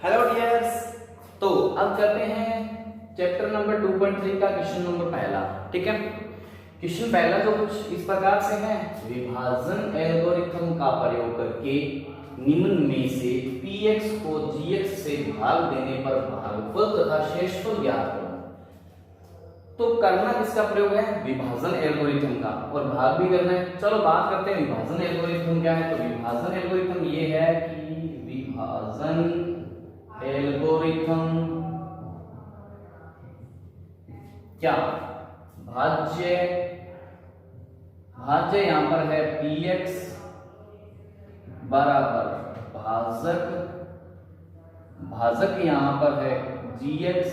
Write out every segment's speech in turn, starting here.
Hello dears. तो अब करते हैं चैप्टर नंबर 2.3 का क्वेश्चन नंबर पहला। ठीक है, क्वेश्चन पहला जो कुछ इस प्रकार से है, विभाजन एल्गोरिथम का प्रयोग करके निम्न में से px को gx से भाग देने पर भागफल तथा शेषफल ज्ञात करो। तो करना किसका प्रयोग है? विभाजन एल्गोरिथम का, और भाग भी करना है। चलो बात करते हैं विभाजन एल्गोरिथम क्या है। तो विभाजन एल्गोरिथम ये है कि विभाजन एल्गोरिथम क्या, भाज्य यहां पर है px बराबर भाजक यहां पर है gx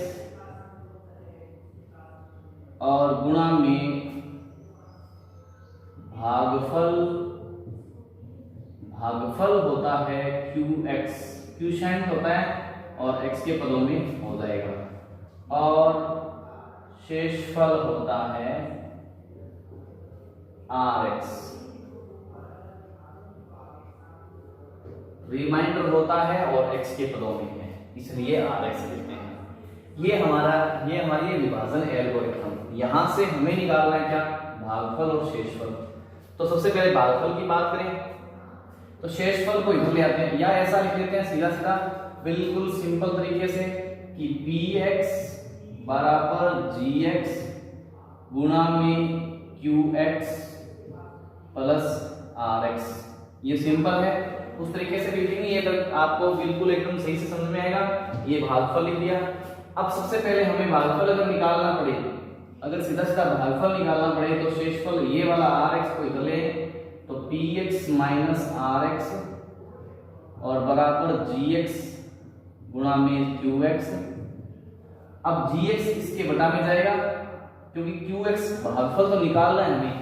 और गुणा में भागफल होता है qx, क्यूशेंट होता है और x के पदों में हो जाएगा, और शेषफल होता है rx, रिमाइंडर होता है और x के पदों में है, इसलिए rx लिखते हैं। ये हमारी विभाजन एल्गोरिथम। यहां से हमें निकालना है क्या? भागफल और शेषफल। तो सबसे पहले भागफल की बात करें तो शेषफल को इधर ले आते हैं, या ऐसा लिख लेते हैं सीधा सीधा बिल्कुल सिंपल तरीके से कि px बराबर gx गुणा में qx प्लस rx। ये सिंपल है, उस तरीके से भी लिखेंगे, ये तक आपको बिल्कुल एकदम सही से समझ में आएगा। ये भागफल लिख दिया। अब सबसे पहले हमें भागफल अगर निकालना पड़े, अगर सीधा सीधा भागफल निकालना पड़े तो शेषफल ये वाला rx को इधर ले, तो px माइनस rx और बराबर gx गुणा में qx। अब gx इसके बटा में जाएगा, क्योंकि qx भागफल तो निकालना है हमें,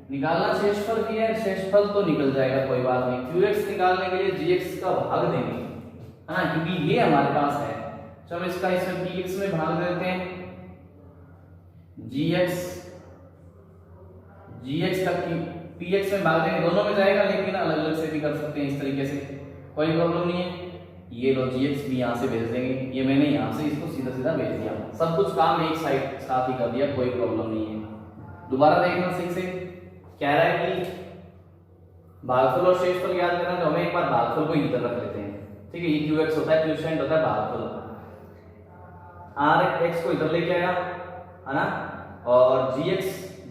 निकालना शेषफल भी है, शेषफल तो निकल जाएगा, कोई बात नहीं। qx निकालने के लिए gx का भाग देंगे, है ना, क्योंकि ये हमारे पास है। चलो इसका इसमें px में भाग देते हैं, gx का px में भाग देंगे, दोनों में जाएगा, लेकिन अलग अलग से भी कर सकते हैं, इस तरीके से कोई प्रॉब्लम नहीं है। ये लो gx भी यहाँ से भेज देंगे, ये मैंने यहाँ से इसको सीधा सीधा भेज दिया, सब कुछ काम एक साइड साथ ही कर दिया, कोई प्रॉब्लम नहीं है। दोबारा देखना ठीक से, कह रहा है कि भागफल और शेषफल याद करना, तो हमें एक बार भागफल को इधर रख लेते हैं। ठीक है, ये qx होता है, क्यूशेंट होता है भागफल, rx को इधर लेके आया, है ना, और gx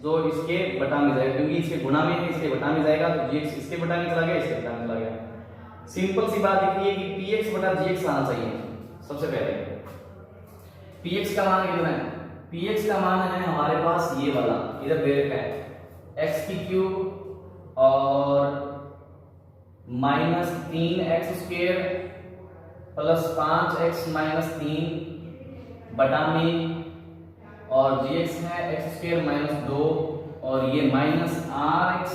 जो इसके बटा में जाएगा, क्योंकि इसके गुणा में है, इसके बटा में जाएगा, तो gx इसके बटा में चला गया, इसके बटा में चला गया। सिंपल सी बात दिख रही है कि px बटा gx आना चाहिए। सबसे पहले px का मान कितना है? px का मान है हमारे पास ये वाला, इधर दे रखा है x की क्यूब और minus 3x square plus 5x minus 3 बटा में, और gx है x स्क्वायर माइनस 2 और ये माइनस rx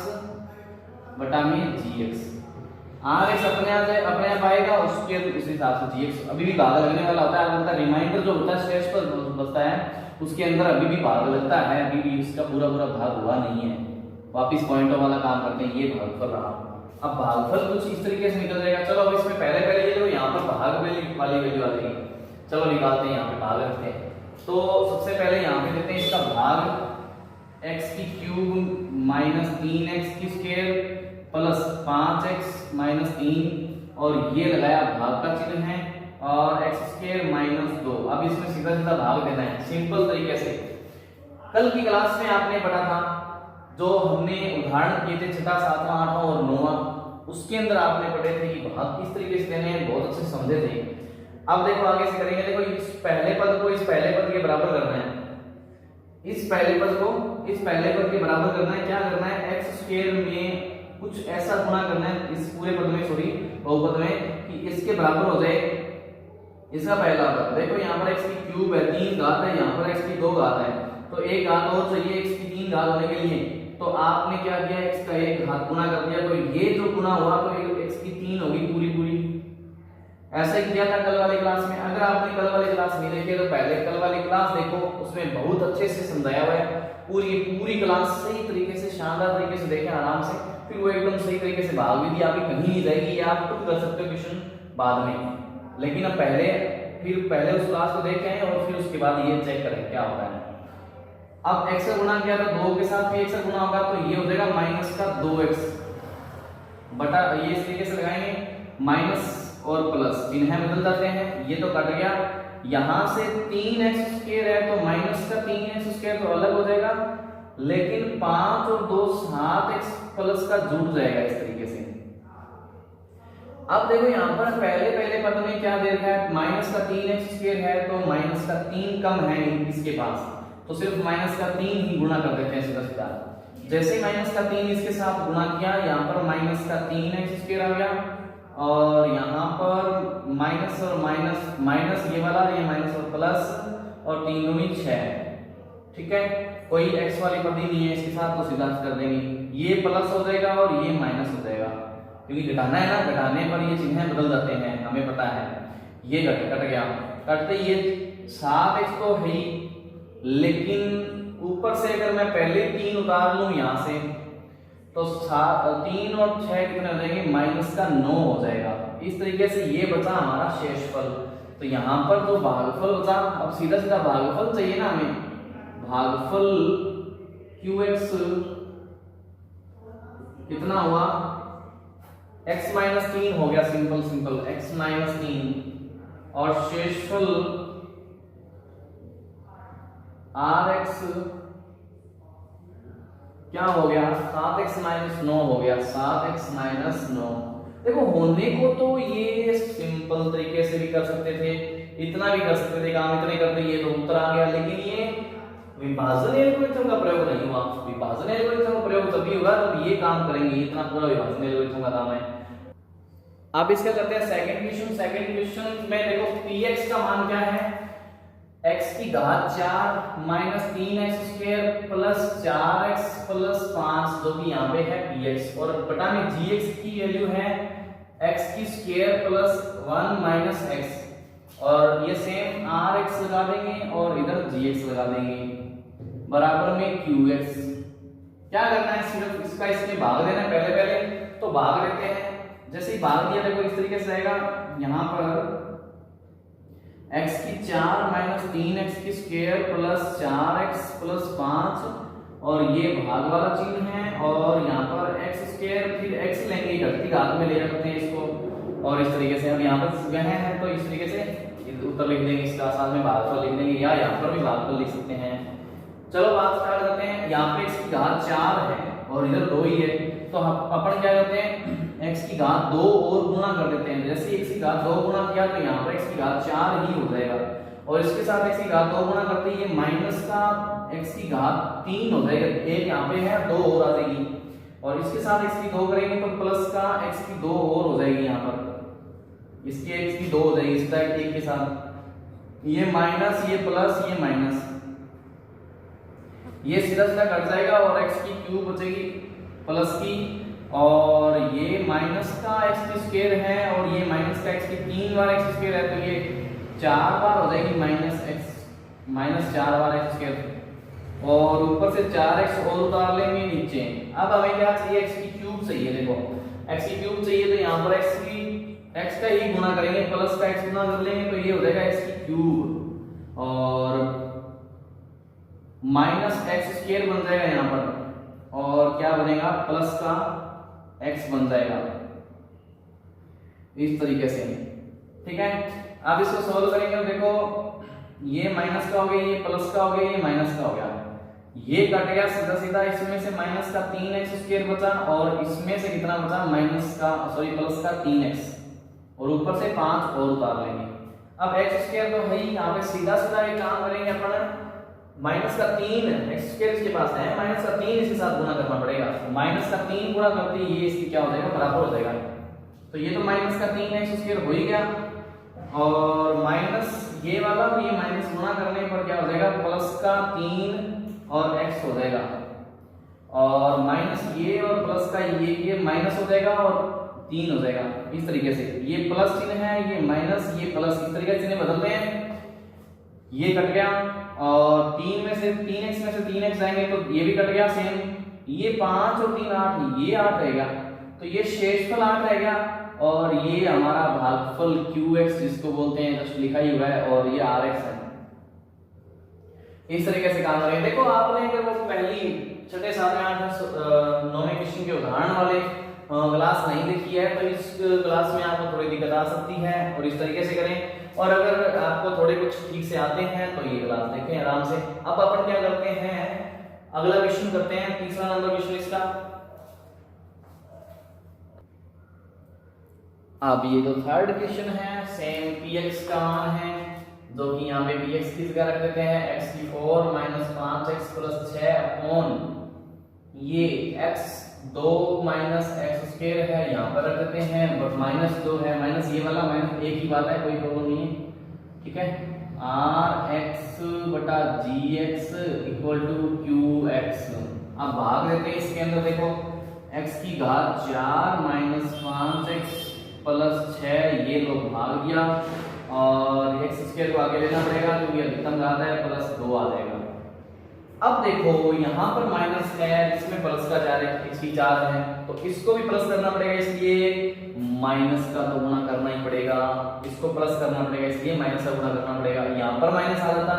बटा में gx। rx अपने आप आएगा, उसके उस हिसाब से gx अभी भी भाग लगने वाला होता है। मतलब रिमाइंडर जो होता है शेष पर बचता है, उसके अंदर अभी भी भाग लगता है, अभी भी इसका पूरा भाग हुआ नहीं है। वापिस पॉइंटों वाला काम करते हैं, ये भागफल रहा। अब भागफल कुछ इस तरीके से निकल जाएगा। चलो अब इसमें पहले ये लो, यहाँ पर भाग वाली वैल्यू आ जाएगी। चलो निकालते हैं, यहाँ पे भाग रखते हैं। तो सबसे पहले यहाँ पे देते हैं इसका भाग x की क्यूब माइनस 3x की स्क्वायर प्लस 5x माइनस 3, और ये लगाया भाग का चिन्ह है, और x स्क्वायर माइनस 2। अब इसमें सीधा सीधा भाग देना है सिंपल तरीके से। कल की क्लास में आपने पढ़ा था, जो हमने उदाहरण किए थे 6वां 7वां 8वां और 9वां, उसके अंदर आपने पढ़े थे कि भाग किस तरीके से देने हैं, बहुत अच्छे से समझे थे। अब देखो आगे से करेंगे। देखो इस पहले पद को इस पहले पद के बराबर करना है, इस पहले पद को इस पहले पद के बराबर करना है। क्या करना है? x स्क्वायर में कुछ ऐसा गुणा करना है इस पूरे पद में, सॉरी बहुपद में, कि इसके बराबर हो जाए इसका पहला पद। देखो यहाँ पर x की क्यूब है, 3 घात है, यहाँ पर x की 2 घात है, तो एक घात और चाहिए x की 3 घात होने के लिए। तो आपने क्या किया, x का एक घात गुणा कर दिया, तो ये जो गुणा हुआ तो x की 3 होगी पूरी। ऐसा ही किया था कल वाली क्लास में। अगर आपने कल वाली क्लास नहीं देखी तो पहले कल वाली क्लास देखो, उसमें बहुत अच्छे से समझाया हुआ है। पूरी क्लास सही तरीके से शानदार तरीके से देखें आराम से, फिर वो एकदम सही तरीके से भाग भी दी आपकी कहीं नहीं जाएगी, ये आप खुद कर सकते हो क्वेश्चन बाद में। लेकिन अब पहले उस क्लास को देख के आए और फिर उसके बाद ये चेक करें क्या होता है। अब x का गुणा किया तो 2 के साथ भी x का गुणा होगा, तो ये हो जाएगा माइनस का 2x बटा, ये इस तरीके से लगाएंगे माइनस और प्लस चिन्ह बदल जाते हैं, ये तो कट गया। यहां से 3x² है तो माइनस का 3x² तो अलग हो जाएगा, लेकिन 5 और 2 7x प्लस का जुड़ जाएगा इस तरीके से। अब देखो यहाँ पर पहले पद में क्या दे रखा है, माइनस का 3x² है तो माइनस का 3 कम है इसके पास, तो सिर्फ माइनस का 3 ही गुणा कर देते हैं सीधा सीधा। जैसे माइनस का 3 इसके साथ गुणा किया, यहाँ पर माइनस का 3x² आ गया, और यहाँ पर माइनस और माइनस ये वाला, ये माइनस और प्लस, और 3 दूनी 6। ठीक है, कोई x वाली पद ही नहीं है इसके साथ, तो सीधा कर देंगे, ये प्लस हो जाएगा और ये माइनस हो जाएगा, क्योंकि घटाना है ना, घटाने पर ये चिन्ह बदल जाते हैं, हमें पता है। ये कट गया, कटते ये 7x तो है ही, लेकिन ऊपर से अगर मैं पहले 3 उतार लूं यहां से, तो 3 और 6 कितने हो जाएंगे, माइनस का 9 हो जाएगा। इस तरीके से ये बचा हमारा शेषफल। तो यहाँ पर जो भागफल बचा, अब सीधा सीधा भागफल चाहिए ना हमें, भागफल qx कितना हुआ, x माइनस 3 हो गया, सिंपल x माइनस 3, और शेषफल rx क्या हो गया, 7x माइनस 9 हो गया, 7x माइनस 9। देखो होने को तो ये सिंपल तरीके से भी कर सकते थे, इतना भी कर सकते थे, काम इतने करते ये तो उत्तर आ गया, लेकिन ये विभाजन एल्गोरिथम का प्रयोग नहीं हुआ। विभाजन एल्गोरिथम का प्रयोग तभी होगा जब ये काम करेंगे, इतना पूरा विभाजन एल्गोरिथम का काम है। अब इसका करते हैं सेकंड क्वेश्चन में देखो px का मान क्या है, x की घात 4 minus 3x² plus 4x plus 5, जो कि यहाँ पे है px, और बटा में gx की वैल्यू है x की स्क्वायर प्लस 1 माइनस x, और ये सेम rx लगा देंगे और इधर gx लगा देंगे, बराबर में qx। क्या करना है, सिर्फ इसका इसमें भाग देना है, पहले तो भाग देते हैं। जैसे ही भाग दिया देखो इस तरीके से आएगा, यहाँ पर x की 4 माइनस 3x की स्क्वायर प्लस 4x प्लस 5, और ये भाग वाला चिन्ह है, और यहाँ पर x², फिर x लेंगे, घटती घात में ले रखते हैं इसको, और इस तरीके से हम यहाँ पर गए हैं तो इस तरीके से उत्तर लिख देंगे, इसका साथ में भागफल लिख देंगे, या यहाँ पर भी भागफल लिख सकते हैं। चलो बात स्टार्ट करते हैं। यहाँ पे x की घात 4 है और इधर 2 ही है, तो हम अपन क्या करते हैं, x की घात 2 और गुणा कर देते हैं। जैसे x की घात 2 गुणा किया तो यहाँ पर x की घात 4 ही हो जाएगा, और इसके साथ x की घात 2 गुणा करते ही ये माइनस का x की घात 3 हो जाएगा, एक यहाँ पे है 2 और आ जाएगी, और इसके साथ x की 2 करेंगे तो प्लस का x की 2 और हो जाएगी, यहाँ पर इसकी x की 2 हो जाएगी, इसका एक के साथ ये माइनस, ये प्लस, ये माइनस, ये सीधा सीधा कट जाएगा, और x की क्यूब बचेगी प्लस की, और ये माइनस का x की स्क्वायर है, और ये माइनस का x की 3 बार x स्क्वायर है, तो ये 4 बार हो जाएगी माइनस 4 बार x स्क्वायर, और ऊपर से 4x और उतार लेंगे नीचे। अब हमें क्या चाहिए, x की क्यूब चाहिए। देखो x की क्यूब चाहिए तो यहाँ पर x का ही गुणा करेंगे, प्लस का x गुणा कर लेंगे, तो ये हो जाएगा x की क्यूब, और माइनस x² बन जाएगा यहाँ पर, और क्या बनेगा, प्लस का x बन जाएगा इस तरीके से। ठीक है, अब इसको सोल्व करेंगे तो देखो ये माइनस का हो गया, ये प्लस का हो गया, ये माइनस का हो गया, ये कट गया सीधा सीधा, इसमें से माइनस का 3x² बचा, और इसमें से कितना बचा, प्लस का 3x, और ऊपर से 5 और उतार लेंगे। अब x² तो है ही, यहाँ पे सीधा सीधा एक काम करेंगे अपन, माइनस का 3 x² इसके पास है, माइनस का 3 इसके साथ गुणा करना पड़ेगा, माइनस का 3 गुणा करते ही ये इसकी क्या हो जाएगा, बराबर हो जाएगा। तो ये तो माइनस का 3x² हो ही गया, और माइनस ये वाला, तो ये माइनस गुणा करने पर क्या हो जाएगा, प्लस का 3 और x हो जाएगा, और माइनस ये और प्लस का ये माइनस हो जाएगा और 3 हो जाएगा, इस तरीके से। ये प्लस चिन्ह है, ये माइनस, ये प्लस, इस तरीके से चिन्ह बदलते हैं। ये कट गया, और 3 में से 3x में से 3x जाएंगे तो ये भी कट गया सेम, ये 5 और 3 8, ये 8 रहेगा, तो ये शेषफल 8 रहेगा, और ये हमारा भागफल QX जिसको बोलते हैं, जस्ट लिखा ही हुआ है, और ये RX है। इस तरीके से काम करेंगे। देखो आपने अगर वो पहली छठे 7वें 8वें 9वें क्वेश्चन के उदाहरण वाले क्लास नहीं देखी है तो इस क्लास में आपको थोड़ी दिक्कत आ सकती है, और इस तरीके से करें। और अगर आपको थोड़े कुछ ठीक से आते हैं तो ये क्लास देखें आराम से। अब अपन क्या करते हैं, अगला क्वेश्चन करते हैं, तीसरा नंबर क्वेश्चन इसका। अब ये जो थर्ड क्वेश्चन है, सेम px का मान है, जो कि यहाँ पे px की जगह रख देते हैं x की 4 माइनस 5x प्लस 6 अपॉन ये x 2 माइनस एक्स स्क्वायर है, यहाँ पर रख देते हैं, बट माइनस 2 है, माइनस ये वाला माइनस एक ही बात है, कोई प्रॉब्लम नहीं है, ठीक है। rx बटा gx इक्वल टू qx। अब भाग देते हैं इसके अंदर, देखो x की घात 4 माइनस 5x प्लस 6, ये लोग भाग दिया, और एक्स स्क्वायर को आगे लेना पड़ेगा क्योंकि अधिकतम घात है, प्लस 2 आ जाएगा। अब देखो यहाँ पर माइनस है, इसमें प्लस का 4 है, x की 4 है, तो इसको भी प्लस करना पड़ेगा, इसलिए माइनस का तो गुणा करना ही पड़ेगा, इसको प्लस करना पड़ेगा, इसलिए माइनस का गुणा करना पड़ेगा। यहाँ पर माइनस आ जाता,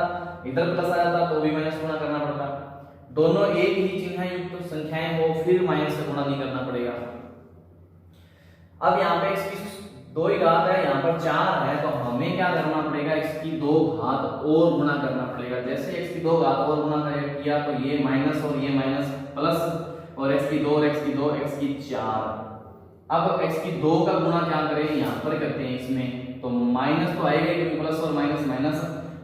इधर प्लस आ जाता तो भी माइनस गुणा करना पड़ता। दोनों एक ही चिन्ह युक्त संख्याएं हो फिर माइनस का गुणा नहीं करना पड़ेगा। अब यहाँ पे इसकी 2 ही घात है, यहाँ पर 4 है, तो हमें क्या करना पड़ेगा, इसकी 2 घात और गुणा करना पड़ेगा। जैसे x की 2 घात और गुणा किया तो ये माइनस और ये माइनस प्लस, और x की 2 और x की 2 x की 4। अब x की 2 का गुणा क्या करें, यहाँ पर करते हैं इसमें, तो माइनस तो आएगा क्योंकि प्लस और माइनस माइनस,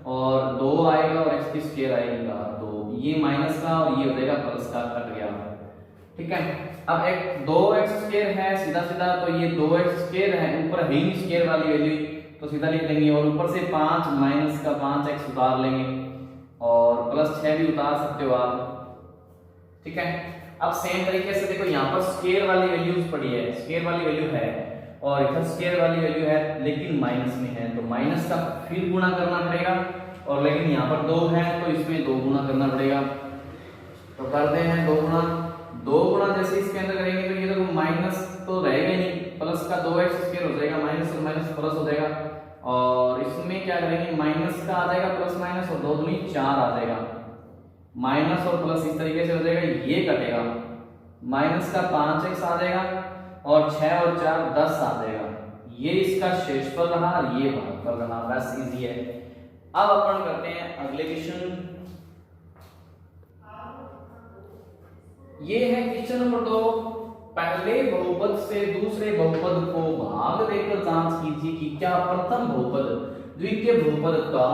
और 2 आएगा और x की स्क्वायर आएगा, तो ये माइनस का और ये हो जाएगा प्लस का, कट गया, ठीक है। अब एक 2x स्क्वायर है सीधा सीधा, तो ये 2x स्क्वायर है, ऊपर है ही स्क्वायर वाली वैल्यू, तो सीधा लिख लेंगे, और ऊपर से 5 माइनस का 5x उतार लेंगे, और प्लस 6 भी उतार सकते हो आप, ठीक है। अब सेम तरीके से देखो यहाँ पर स्क्वायर वाली वैल्यूज पड़ी है, स्क्वायर वाली वैल्यू है, और इधर स्क्वायर वाली वैल्यू है लेकिन माइनस में है, तो माइनस का फिर गुणा करना पड़ेगा, और लेकिन यहाँ पर 2 है तो इसमें 2 गुणा करना पड़ेगा, तो करते हैं 2 गुणा। 2 गुणा जैसे इसके अंदर करेंगे तो ये देखो माइनस तो रहेगा नहीं, प्लस का 2x स्क्वायर हो जाएगा, माइनस और माइनस प्लस हो जाएगा, और इसमें क्या करेंगे, माइनस का आ जाएगा प्लस माइनस, और 2 दूनी 4 आ जाएगा, माइनस और प्लस इस तरीके से हो जाएगा, ये कटेगा, माइनस का 5x आ जाएगा, और 6 और 4 10 आ जाएगा, ये इसका शेषफल रहा, और ये भागफल रहा, बस इजी है। अब अपन करते हैं अगले क्वेश्चन। ये है क्वेश्चन नंबर 2। पहले बहुपद से दूसरे बहुपद को भाग देकर जांच कीजिए कि क्या प्रथम बहुपद द्वितीय बहुपद का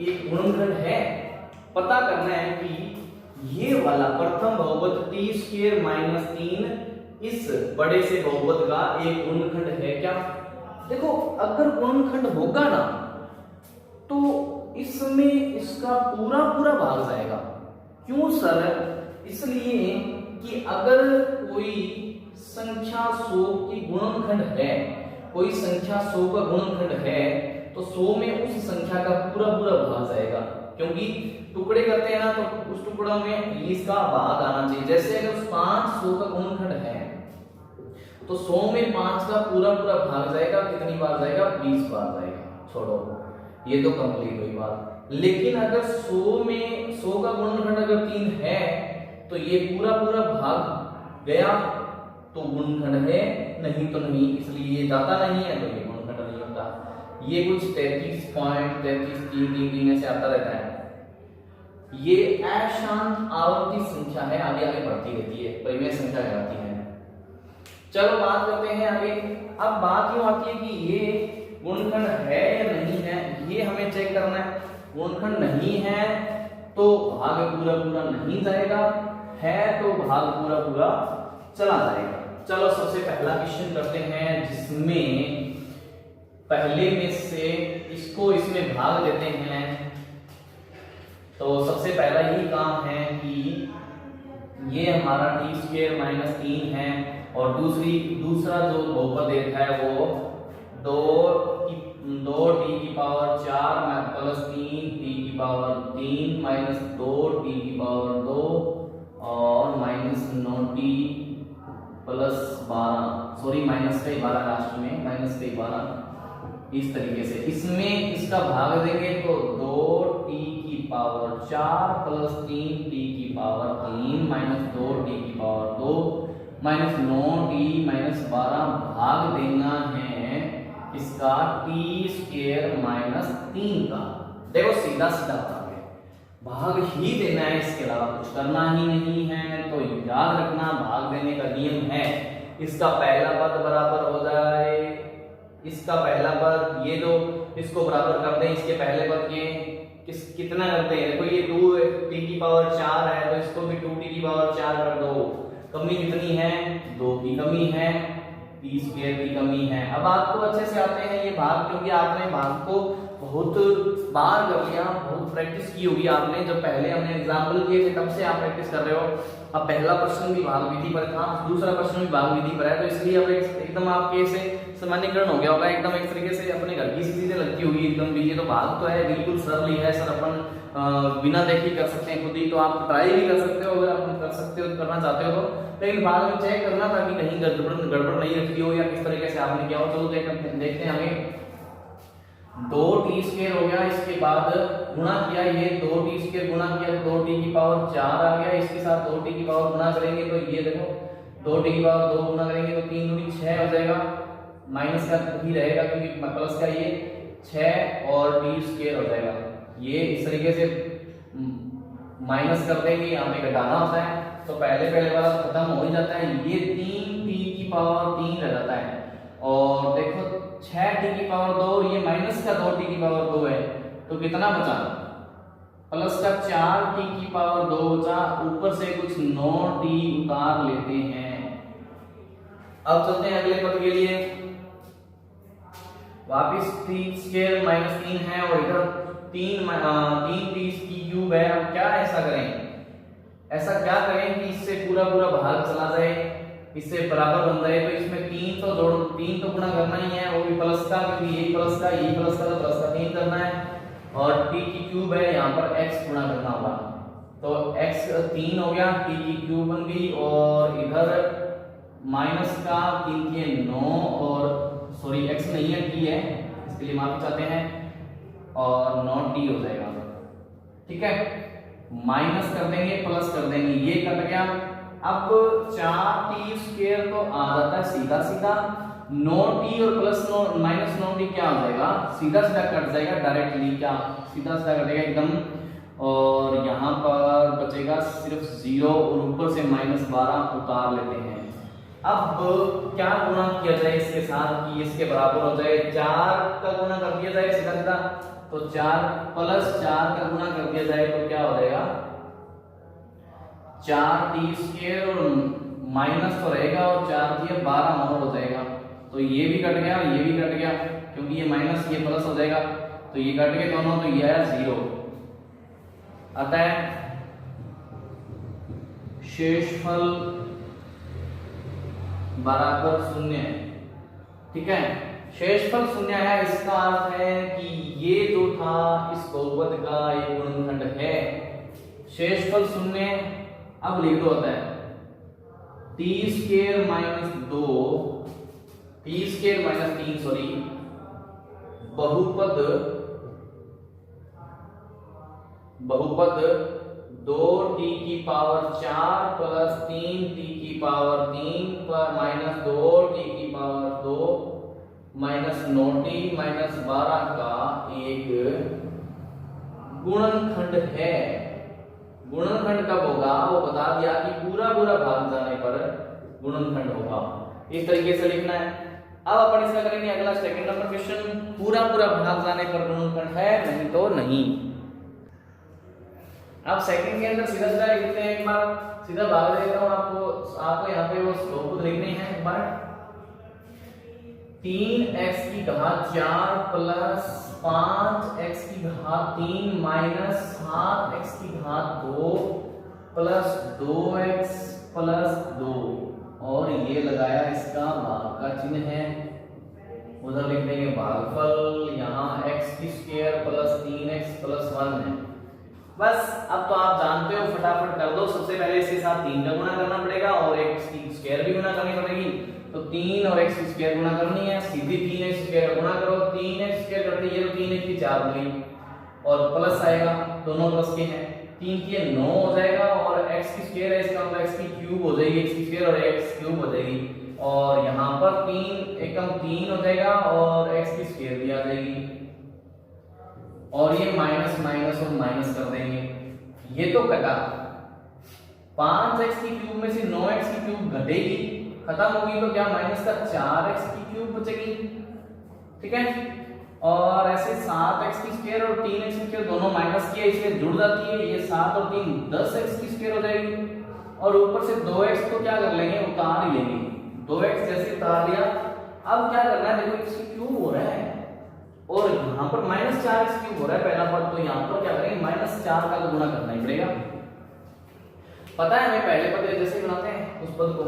एक गुणनखंड है। पता करना है कि ये वाला प्रथम बहुपद t स्क्वायर माइनस 3 इस बड़े से बहुपद का एक गुणनखंड है क्या। देखो अगर गुणनखंड होगा ना तो इसमें इसका पूरा पूरा भाग जाएगा। क्यों सर? इसलिए कि अगर कोई संख्या 100 की गुणनखंड है, कोई संख्या 100 का गुणनखंड है तो 100 में उस संख्या का पूरा पूरा भाग जाएगा, क्योंकि टुकड़े करते हैं ना तो उस टुकड़ों में इसका भाग आना चाहिए। जैसे अगर 500 का गुणनखंड है तो 100 में 5 का पूरा पूरा भाग जाएगा। कितनी बार जाएगा? 20 बार जाएगा। छोड़ो, ये तो कंप्लीट हुई बात। लेकिन अगर 100 में 100 का गुणनखंड अगर 3 है तो ये पूरा पूरा भाग गया तो गुणनखंड है, नहीं तो नहीं। इसलिए ये जाता नहीं है तो ये गुणनखंड नहीं होता। ये कुछ 33.33 ऐसे आता रहता है। ये अशांत आवर्ती संख्या है, आगे आगे बढ़ती रहती है, परिमेय संख्या कहलाती है। चलो बात करते हैं आगे। अब बात यूं आती है कि ये गुणनखंड है या नहीं है, ये हमें चेक करना है। गुणनखंड नहीं है तो भाग पूरा पूरा नहीं जाएगा, है तो भाग पूरा पूरा चला जाएगा। चलो सबसे पहला क्वेश्चन करते हैं जिसमें पहले में से इसको इसमें भाग देते हैं। तो सबसे पहला यही काम है कि ये हमारा t स्क्वायर माइनस 3 है और दूसरा जो बहुपद देखा है वो 2t की पावर 4 प्लस 3t की पावर 3 माइनस 2t की पावर 2 और minus 9t plus 12 sorry minus का 12 लास्ट में, माइनस का 12 इस तरीके से। इसमें इसका भाग देंगे तो 2t की पावर 4 प्लस 3t की पावर 3 माइनस 2t की पावर 2 माइनस 9t माइनस 12 भाग देना है इसका t स्क्वायर माइनस 3 का। देखो सीधा सीधा भाग ही देना है, इसके अलावा कुछ करना ही नहीं है। तो याद रखना भाग देने का नियम है, इसका पहला पद बराबर हो जाए, इसका पहला पद ये दो इसको बराबर कर दें, इसके पहले पद के कितना करते हैं, देखो ये 2t की पावर 4 है तो इसको भी 2t की पावर 4 कर दो। कमी कितनी है, 2 की कमी है, t स्क्वायर की कमी है। अब आपको अच्छे से आते हैं ये भाग, क्योंकि आपने भाग को बहुत बार कर लिया, बहुत प्रैक्टिस की होगी आपने, जब पहले हमने एग्जाम्पल किए थे तब से आप प्रैक्टिस कर रहे हो। अब पहला प्रश्न भी भाग विधि पर था, दूसरा प्रश्न भी भाग विधि पर है, तो इसलिए अब एकदम आपके से सामान्यकरण हो गया होगा, एकदम एक तरीके से अपने घर की चीजें लगती होगी एकदम भी। ये तो भाग तो है बिल्कुल सरल ही है सर, अपन बिना देखे कर सकते हैं खुद ही, तो आप ट्राई भी कर सकते हो अगर आप कर सकते हो, करना चाहते हो तो। लेकिन बाद में चेक करना ताकि कहीं गड़बड़ नहीं रखी हो या किस तरीके से आपने किया हो। चलो देखते हैं हमें 2t स्क्वायर हो गया, इसके बाद गुणा किया, ये 2t स्क्वायर गुणा किया तो 2t की पावर 4 आ गया, इसके साथ 2t की पावर गुणा करेंगे तो ये देखो 2t की पावर 2 गुणा करेंगे तो 3 दूनी 6 हो जाएगा, माइनस का ही रहेगा क्योंकि प्लस का ये 6 और t स्क्वायर हो जाएगा। ये इस तरीके से माइनस कर देंगे, यहाँ पे घटाना होता है तो पहले वाला खत्म हो ही जाता है, ये 3t की पावर 3 रह जाता है। और देखो 6t की पावर 2 और ये माइनस का 2t की पावर 2 है तो कितना बचा, प्लस का 4t की पावर 2 बचा, ऊपर से कुछ 9t उतार लेते हैं। अब चलते हैं अगले पद के लिए, वापिस t स्क्वायर माइनस 3 है और इधर 3t की क्यूब है। अब क्या ऐसा करें कि इससे पूरा भाग चला जाए, इससे बराबर बन जाए, तो इसमें 3 तो गुणा करना ही है, वो भी प्लस का, क्योंकि यही प्लस का तो प्लस का 3 करना है, और t की क्यूब है यहाँ पर x गुणा करना होगा, तो x 3 हो गया, t की क्यूब बन गई, और इधर माइनस का 3 के 9 और सॉरी x नहीं है t है, इसके लिए माफी चाहते हैं, और 9t हो जाएगा। ठीक है, माइनस कर देंगे प्लस कर देंगे, ये कट गया। अब 4t स्क्वायर तो आ जाता है सीधा सीधा, 9t और प्लस माइनस 9t क्या हो जाएगा, सीधा कट जाएगा डायरेक्टली, क्या सीधा कटेगा एकदम, और यहाँ पर बचेगा सिर्फ 0 और ऊपर से -12 उतार लेते हैं। अब क्या गुणा किया जाए इसके साथ कि इसके बराबर हो जाए, 4 का गुणा कर दिया जाए सीधा, तो 4 प्लस 4 का गुणा कर दिया जाए तो क्या हो जाएगा, 4t स्क्वायर और माइनस तो रहेगा और 4 दिए 12 और हो जाएगा, तो ये भी कट गया, ये भी कट गया, क्योंकि ये माइनस ये प्लस हो जाएगा, तो ये कट गए दोनों, तो ये आया 0। अतः शेषफल बराबर 0। ठीक है, शेषफल 0 है, इसका अर्थ है कि ये जो था इस बहुपद का एक गुणनखंड है। शेषफल 0 अब लिख दो, होता है t square minus 2 t square minus 3 sorry बहुपद 2t की पावर 4 प्लस 3t की पावर 3 पर माइनस 2t की पावर 2 माइनस 9t माइनस 12 का एक गुणनखंड है। गुणनखंड कब होगा वो बता दिया कि पूरा भाग जाने पर गुणनखंड होगा, इस तरीके से लिखना है। अब अपन इसका करेंगे अगला सेकंड नंबर क्वेश्चन, पूरा भाग जाने पर गुणनखंड है, नहीं तो नहीं। अब सेकंड के अंदर सीधा लिखते हैं, एक बार सीधा भाग देता हूं आपको यहाँ पे वो बहुपद लिखने हैं। एक बार 3x की घात 4 प्लस 5x की घात 3 माइनस 7x की घात 2 प्लस 2x प्लस 2, और ये लगाया इसका भाग का चिन्ह है, उधर लिख देंगे भागफल, यहाँ x की स्क्वायर प्लस 3x प्लस 1 है। बस अब तो आप जानते हो, फटाफट कर दो। सबसे पहले इसके साथ 3 का गुणा करना पड़ेगा और एक स्क्वायर भी गुणा करनी पड़ेगी, तो 3 और x स्क्वायर गुणा करनी है, सीधी 3x स्क्वायर गुणा करो, 3x स्क्वायर करते ये तो 3x की 4 बनी और प्लस आएगा, दोनों प्लस के हैं, 3 के 9 हो जाएगा और x की स्क्वायर है इसका मतलब x की क्यूब हो जाएगी, x की स्क्वायर और x क्यूब हो जाएगी और यहाँ पर 3 एकम 3 हो जाएगा और x की स्क्वायर भी आ जाएगी और ये माइनस माइनस और माइनस कर देंगे, ये तो कटा। 5x की क्यूब में से 9x की क्यूब घटेगी, खत्म होगी तो क्या माइनस का 4x की क्यूब बचेगी, ठीक है। और ऐसे 7x की स्क्वायर और 3x की स्क्वायर दोनों माइनस किए इसलिए जुड़ जाती है, ये 7 और 3 10x की स्क्वायर हो जाएगी और ऊपर से 2x को क्या कर लेंगे, उतार ही लेंगे, 2x जैसे उतार लिया। अब क्या करना है, देखो x की क्यूब हो रहा है और यहाँ पर माइनस 4x क्यूब हो रहा है पहला पद, तो यहाँ पर क्या करेंगे माइनस 4 का गुणा करना ही पड़ेगा, पता है हमें पहले पद जैसे बनाते हैं उस पद को,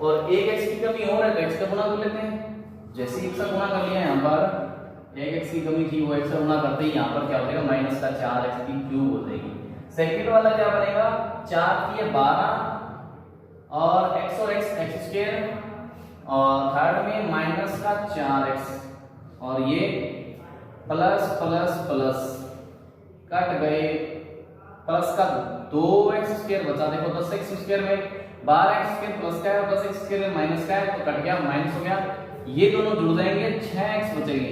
और एक x की कमी और है तो x का गुणा कर लेते हैं, जैसे x का गुणा कर लिया यहाँ पर एक x की कमी थी वो x का गुणा करते ही यहाँ पर क्या हो जाएगा माइनस का 4x की क्यूब हो जाएगी। सेकंड वाला क्या बनेगा, 4 की 12 और x और x स्क्वायर और थर्ड में माइनस का 4x और ये प्लस प्लस प्लस कट गए, प्लस का 2x स्क्वायर बचा, देखो 10x स्क्वायर में 12x स्क्वायर प्लस का है, 10x स्क्वायर में माइनस का है तो कट गया, माइनस हो गया, ये दोनों जुड़ जाएंगे, 6x बचेंगे,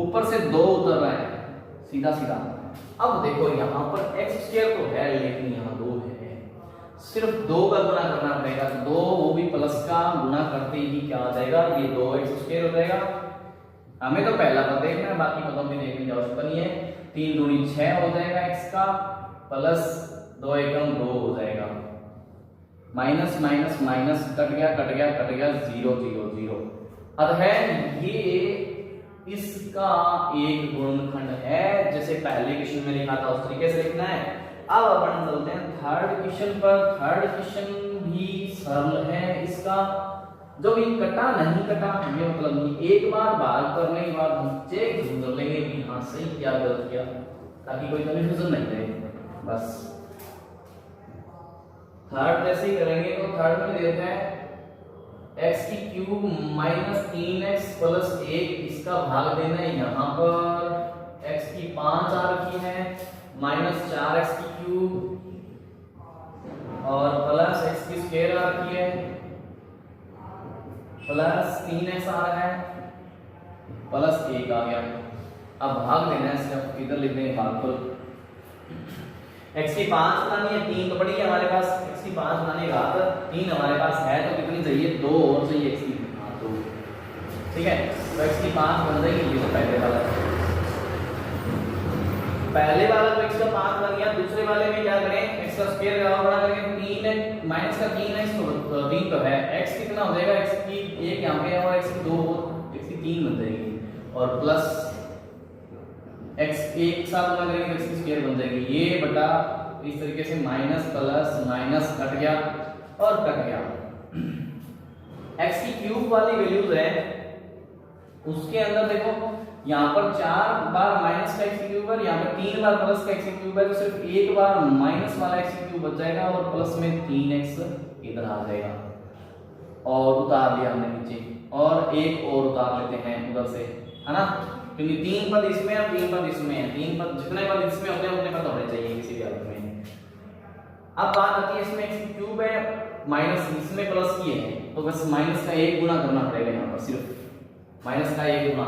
ऊपर से 2 उतर रहा है सीधा सीधा। अब देखो यहाँ पर x स्क्वायर तो है लेकिन यहाँ 2 है, सिर्फ 2 का गुणा करना पड़ेगा, 2 वो भी प्लस का गुणा करते ही क्या आ जाएगा, ये 2x स्क्वायर हो जाएगा। हमें तो पहला पद देखना है, बाकी पदों की देखने की आवश्यकता नहीं है। 3 दूनी 6 हो जाएगा x का, प्लस 2 एकम 2 हो जाएगा, माइनस माइनस माइनस कट गया कट गया कट गया, 0 0 0। अतः ये इसका एक गुणनखंड है, जैसे पहले क्वेश्चन में लिखा था उस तरीके से लिखना है। अब अपन चलते हैं थर्ड क्वेश्चन पर। थर्ड क्वेश्चन भी सरल है, इसका जो भी कटा नहीं कटा हमें मतलब नहीं, एक बार भाग करने के बाद हम चेक जरूर कर लेंगे कि हाँ सही क्या गलत किया, ताकि कोई कंफ्यूजन नहीं रहे बस। थर्ड जैसे ही करेंगे तो थर्ड में देते हैं x की क्यूब माइनस 3x प्लस 1, इसका भाग देना है यहाँ पर x की 5 आ रखी है, माइनस 4x की क्यूब और प्लस x की स्क्वायर आ रखी है, प्लस 3x आ रहा है, प्लस 1 आ गया। अब भाग देना है इसका, इधर लिख देंगे भागफल। x की 5 बनानी है, 3 तो पड़ी है हमारे पास, x की 5 बनाने का 3 हमारे पास है तो कितनी चाहिए, 2 और चाहिए x की, हाँ 2, ठीक है। तो x की 5 बन जाएगी, ये तो पहले वाला तो x का 5 बन गया। दूसरे वाले में क्या करें, x का स्क्वायर का बड़ा करेंगे, 3 माइनस का 3x तो 3 तो है, x कितना हो जाएगा, x की 1 यहाँ पे है और x की 2, x की 3 बन जाएगी और प्लस x एक साथ गुणा करेंगे तो x की स्क्वायर बन जाएगी, ये बटा इस तरीके से माइनस प्लस माइनस कट गया और कट गया। x की क्यूब वाली वैल्यूज है उसके अंदर देखो यहाँ पर 4 बार माइनस का x की क्यूब है, यहाँ पर 3 बार प्लस का x की क्यूब है, तो सिर्फ एक बार माइनस वाला x की क्यूब बच जाएगा और प्लस में 3x इधर आ जाएगा और उतार लिया हमने नीचे, और एक और उतार लेते हैं उधर से, है ना, क्योंकि 3 पद इसमें और 3 पद इसमें है, 3 पद जितने पद इसमें होते हैं उतने पद होने चाहिए किसी भी हालत में। अब बात आती है इसमें x की क्यूब है, माइनस इसमें प्लस किए हैं तो बस माइनस का 1 गुना करना पड़ेगा, यहाँ पर सिर्फ माइनस का 1 गुना,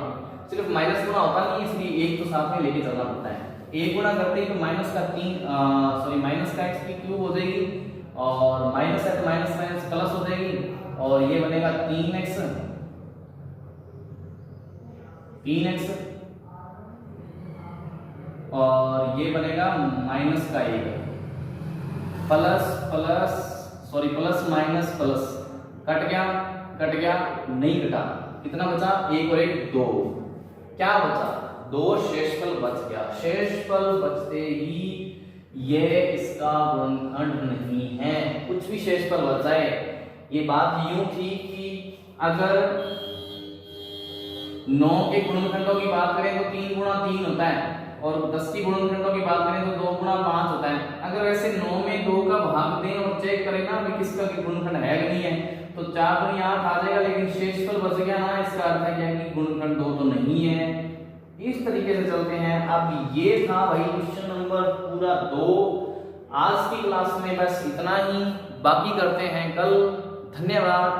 सिर्फ माइनस गुना होता नहीं इसलिए 1 तो साथ में लेके चलना पड़ता है। 1 गुना करते ही तो माइनस का x की क्यूब हो जाएगी और माइनस है तो माइनस माइनस प्लस हो जाएगी और ये बनेगा 3x और ये बनेगा माइनस का 1 प्लस माइनस प्लस, कट गया नहीं कटा, कितना बचा, 1 और 1 2, क्या बचा 2, शेषफल बच गया। शेषफल बचते ही ये इसका गुणनखंड नहीं है, कुछ भी शेषफल बच जाए। ये बात यूं थी कि अगर 9 के गुणनखंडों की बात करें तो 3 गुणा 3 होता है और 10 की गुणनखंडों की बात करें तो 2 गुणा 5 होता है। अगर वैसे 9 में 2 का भाग दें और चेक करें ना कि किसका गुणनखंड है कि नहीं है तो 4 दूनी 8 आ जाएगा, लेकिन शेषफल बच गया ना, इसका अर्थ है क्या कि गुणनखंड 2 तो नहीं है। इस तरीके से चलते हैं। अब ये था भाई क्वेश्चन नंबर पूरा 2। आज की क्लास में बस इतना ही, बाकी करते हैं कल। धन्यवाद।